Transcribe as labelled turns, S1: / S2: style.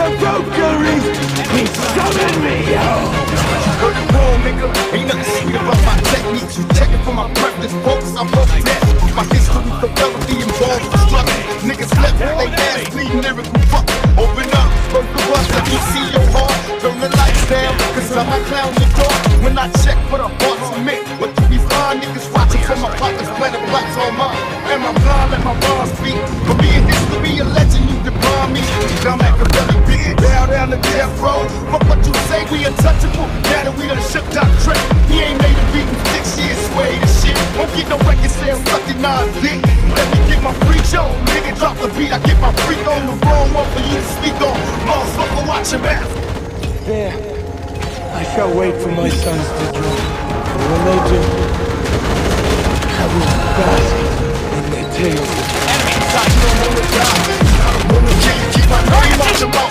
S1: The Valkyries, he summoned me, yo!
S2: Heard it wrong, nigga. Ain't nothing sweet about my techniques. You checking for my preference, folks. I'm both dead. My history, fidelity, involved with struggle. Niggas left with they ass bleeding, lyrical fuck. Open up, close the bus, let me see your heart. Turn the lights down, cause I'm a clown in the dark. When I check for the hearts of men, but you be fine, niggas watching for my pockets, planted blocks on mine. Am I blind? Let my bars speak. For being history, a legend, you define me. I'm Machiavelli, big, bow down to death row. Fuck what you say, we untouchable. Now that we done shook Doc Trey, he ain't made a beat in 6 years, sway the shit. Won't get no record sales, sucking 9 dick. Let me get my freak on, nigga drop the beat, I get my freak on. The wrong one for you to speak on. Motherfucker, watch your mouth.
S1: There, I shall wait for my sons to join. And when they do, I will bask in their tales.
S2: Enemy inside, you don't wanna die. I don't wanna kill you, keep my name out your mouth.